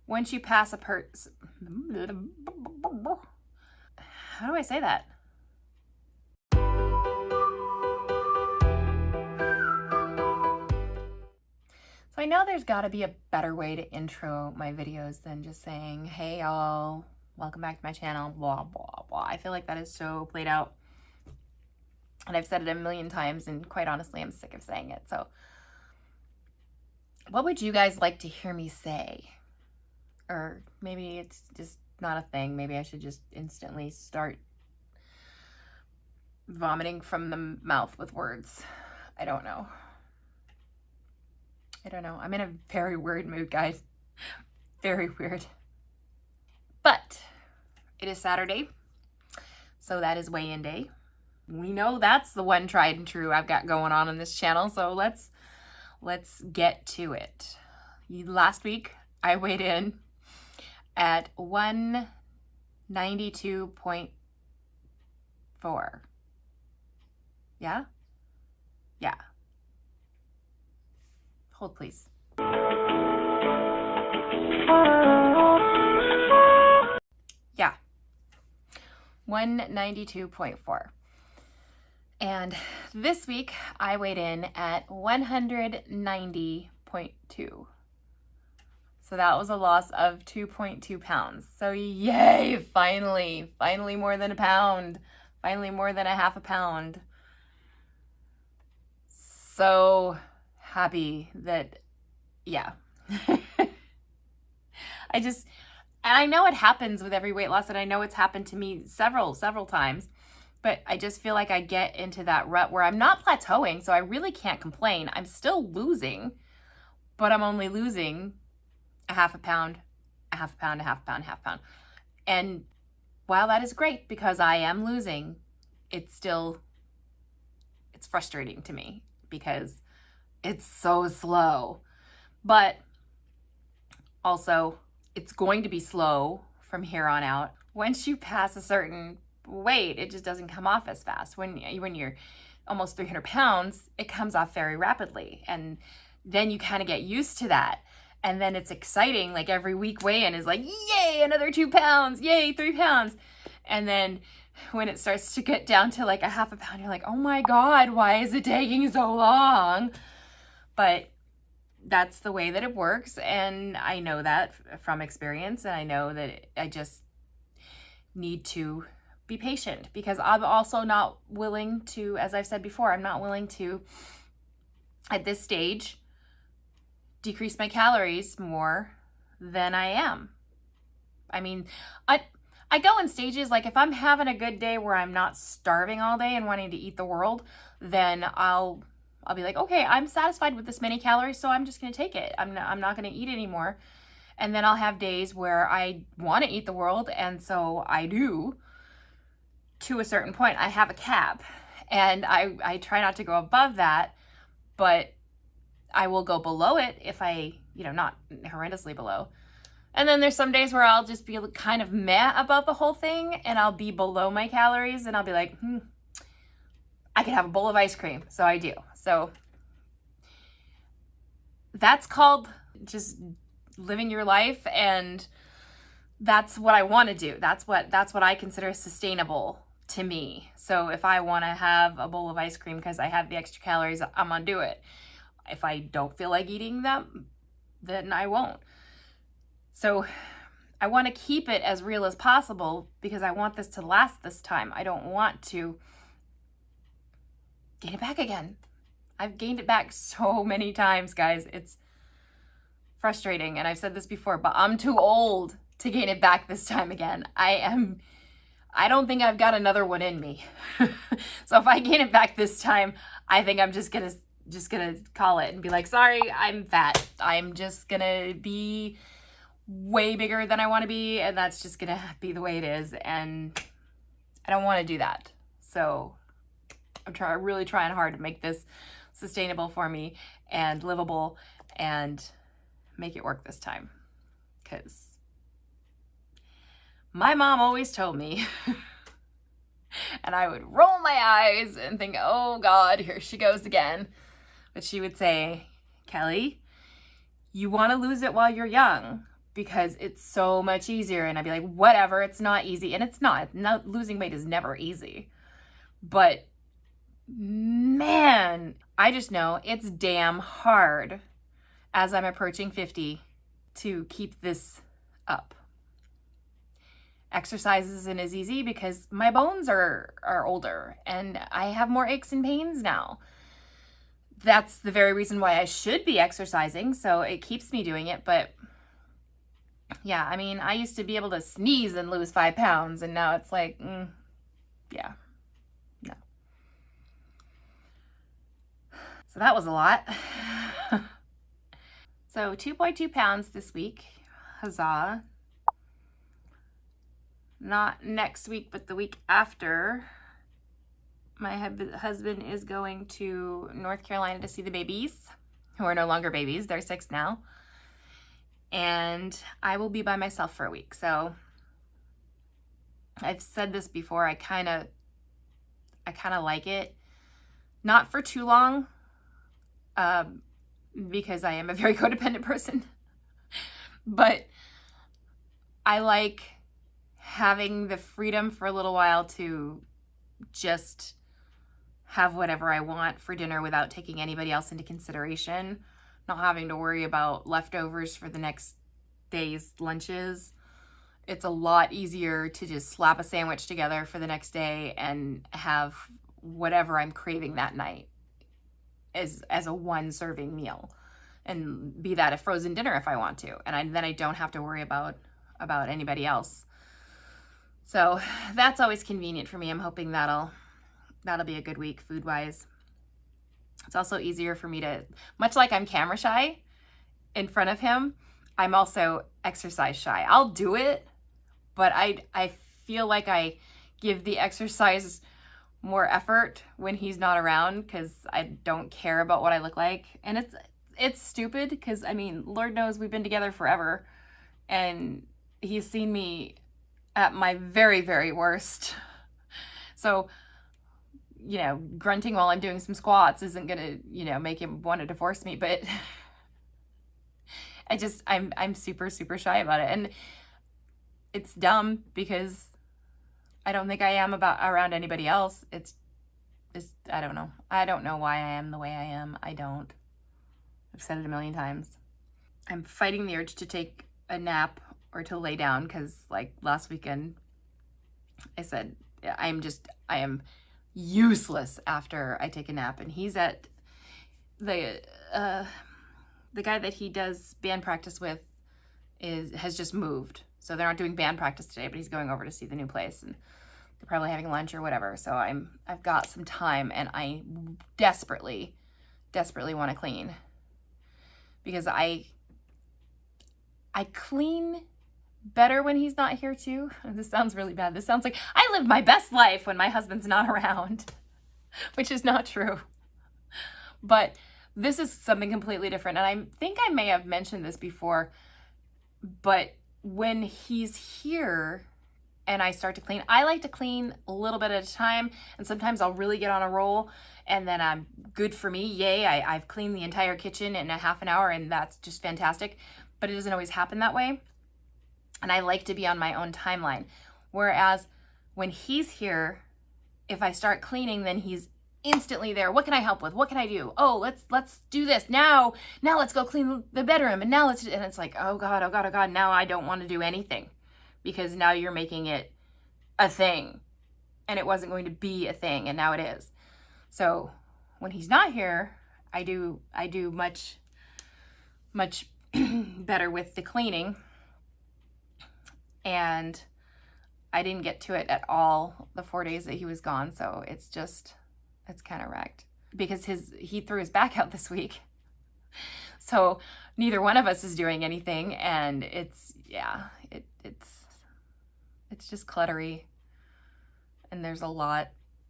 once you pass a how do I say that? So I know there's got to be a better way to intro my videos than just saying, hey y'all, welcome back to my channel, blah, blah, blah. I feel like that is so played out. And I've said it a million times, and quite honestly, I'm sick of saying it. So what would you guys like to hear me say? Or maybe it's just not a thing. Maybe I should just instantly start vomiting from the mouth with words. I don't know. I'm in a very weird mood, guys. Very weird. But it is Saturday, so that is weigh-in day. We know that's the one tried and true I've got going on this channel, so let's get to it. Last week, I weighed in at 192.4. Yeah? Yeah. Hold, please. Yeah. 192.4. And this week, I weighed in at 190.2. So that was a loss of 2.2 pounds. So yay, finally more than a pound. Finally more than a half a pound. So happy that, yeah. I know it happens with every weight loss, and I know it's happened to me several times, but I just feel like I get into that rut where I'm not plateauing, so I really can't complain. I'm still losing, but I'm only losing a half a pound, a half a pound, a half a pound, a half a pound. And while that is great because I am losing, it's frustrating to me because it's so slow. But also, it's going to be slow from here on out. Once you pass a certain weight, it just doesn't come off as fast. When you're almost 300 pounds, it comes off very rapidly. And then you kind of get used to that. And then it's exciting, like every week weigh-in is like, yay, another 2 pounds, yay, 3 pounds. And then when it starts to get down to like a half a pound, you're like, oh my God, why is it taking so long? But that's the way that it works. And I know that from experience. And I know that I just need to be patient because I'm also not willing to, as I've said before, I'm not willing to, at this stage, decrease my calories more than I am. I mean, I go in stages. Like if I'm having a good day where I'm not starving all day and wanting to eat the world, then I'll be like, okay, I'm satisfied with this many calories, so I'm just going to take it. I'm not going to eat anymore. And then I'll have days where I want to eat the world, and so I do. To a certain point, I have a cap, and I try not to go above that, but I will go below it if I, not horrendously below. And then there's some days where I'll just be kind of meh about the whole thing, and I'll be below my calories, and I'll be like, I could have a bowl of ice cream. So I do. So that's called just living your life, and that's what I want to do. That's what I consider sustainable to me. So if I want to have a bowl of ice cream because I have the extra calories, I'm going to do it. If I don't feel like eating them, then I won't. So I want to keep it as real as possible because I want this to last this time. I don't want to gain it back again. I've gained it back so many times, guys. It's frustrating. And I've said this before, but I'm too old to gain it back this time again. I don't think I've got another one in me. So if I gain it back this time, I think I'm just gonna call it and be like, sorry, I'm fat. I'm just gonna be way bigger than I want to be, and that's just gonna be the way it is. And I don't want to do that. So I'm really trying hard to make this sustainable for me and livable and make it work this time. Because my mom always told me, and I would roll my eyes and think, oh God, here she goes again. But she would say, Kelly, you want to lose it while you're young, because it's so much easier. And I'd be like, whatever, it's not easy. And it's not. Losing weight is never easy. But man, I just know it's damn hard as I'm approaching 50 to keep this up. Exercise isn't as easy because my bones are older and I have more aches and pains now. That's the very reason why I should be exercising, so it keeps me doing it. But yeah, I mean, I used to be able to sneeze and lose 5 pounds, and now it's like, yeah, no. So that was a lot. So 2.2 pounds this week, huzzah. Not next week, but the week after, my husband is going to North Carolina to see the babies, who are no longer babies. They're 6 now. And I will be by myself for a week. So I've said this before. I kind of like it. Not for too long, because I am a very codependent person. But I like having the freedom for a little while to just have whatever I want for dinner without taking anybody else into consideration, not having to worry about leftovers for the next day's lunches. It's a lot easier to just slap a sandwich together for the next day and have whatever I'm craving that night as a one serving meal, and be that a frozen dinner if I want to. And then I don't have to worry about anybody else. So that's always convenient for me. I'm hoping that'll be a good week food-wise. It's also easier for me to, much like I'm camera shy in front of him, I'm also exercise shy. I'll do it, but I feel like I give the exercise more effort when he's not around because I don't care about what I look like. And it's stupid because, I mean, Lord knows we've been together forever, and he's seen me at my very, very worst. So, grunting while I'm doing some squats isn't gonna, make him want to divorce me. But I'm super, super shy about it. And it's dumb because I don't think I am around anybody else. It's I don't know. I don't know why I am the way I am. I don't. I've said it a million times. I'm fighting the urge to take a nap or to lay down because, like, last weekend I said I am useless after I take a nap. And he's at the guy that he does band practice with has just moved, so they're not doing band practice today, but he's going over to see the new place, and they're probably having lunch or whatever. So I've got some time, and I desperately want to clean because I clean better when he's not here too. This sounds really bad. This sounds like I live my best life when my husband's not around, which is not true. But this is something completely different. And I think I may have mentioned this before, but when he's here and I start to clean, I like to clean a little bit at a time. And sometimes I'll really get on a roll, and then I'm good for me. Yay, I've cleaned the entire kitchen in a half an hour, and that's just fantastic. But it doesn't always happen that way. And I like to be on my own timeline. Whereas when he's here, if I start cleaning, then he's instantly there. What can I help with? What can I do? Oh, let's do this. Now let's go clean the bedroom. And it's like, oh God. Now I don't want to do anything because now you're making it a thing, and it wasn't going to be a thing, and now it is. So when he's not here, I do much better with the cleaning. And I didn't get to it at all the 4 days that he was gone. So it's kind of wrecked because he threw his back out this week. So neither one of us is doing anything. And it's just cluttery. And there's a lot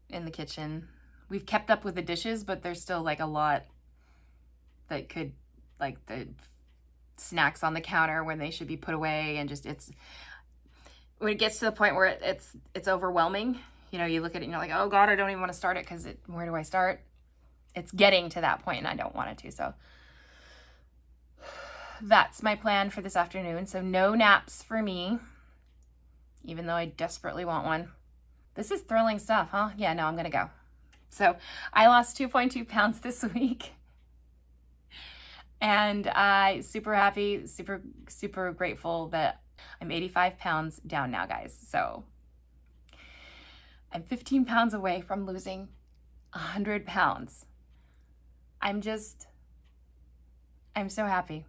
in the kitchen. We've kept up with the dishes, but there's still like a lot that could, like the snacks on the counter when they should be put away, and just when it gets to the point where it's overwhelming, you look at it and you're like, oh God, I don't even want to start it because where do I start? It's getting to that point and I don't want it to. So that's my plan for this afternoon. So no naps for me, even though I desperately want one. This is thrilling stuff, huh? Yeah, no, I'm gonna go. So I lost 2.2 pounds this week. And I super happy, super grateful that I'm 85 pounds down now, guys. So I'm 15 pounds away from losing 100 pounds. I'm so happy.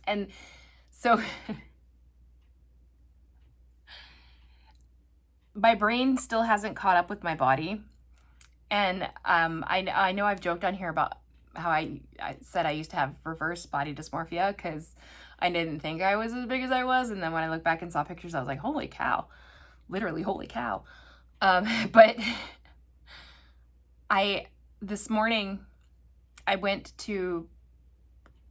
And so my brain still hasn't caught up with my body. And I know I've joked on here about how I said I used to have reverse body dysmorphia because I didn't think I was as big as I was. And then when I looked back and saw pictures, I was like, holy cow, literally, holy cow. But this morning, I went to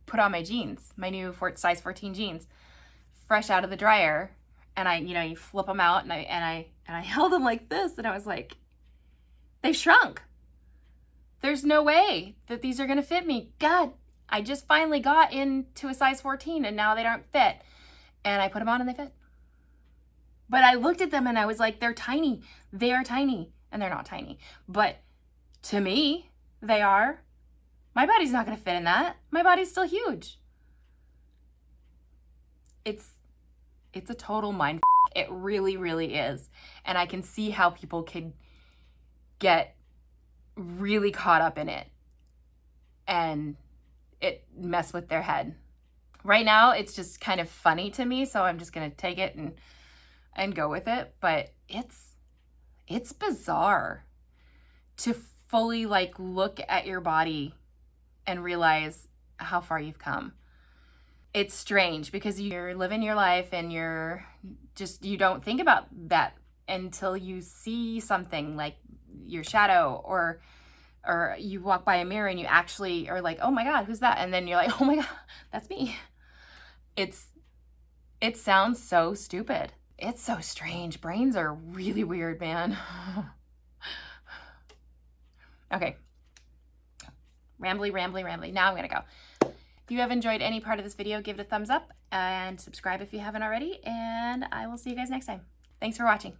put on my jeans, my new size 14 jeans, fresh out of the dryer. And you flip them out and I held them like this. And I was like, they shrunk. There's no way that these are going to fit me. God, I just finally got into a size 14 and now they don't fit. And I put them on and they fit. But I looked at them and I was like, they're tiny. They are tiny. And they're not tiny. But to me, they are. My body's not going to fit in that. My body's still huge. It's a total mind f***. It really, really is. And I can see how people could get really caught up in it and it mess with their head. Right now, it's just kind of funny to me, so I'm just going to take it and go with it. But it's bizarre to fully look at your body and realize how far you've come. It's strange because you're living your life and you don't think about that until you see something like your shadow or you walk by a mirror and you actually are like, oh my God, who's that? And then you're like, oh my God, that's me. It sounds so stupid. It's so strange. Brains are really weird, man. Okay. Rambly. Now I'm gonna go. If you have enjoyed any part of this video, give it a thumbs up and subscribe if you haven't already. And I will see you guys next time. Thanks for watching.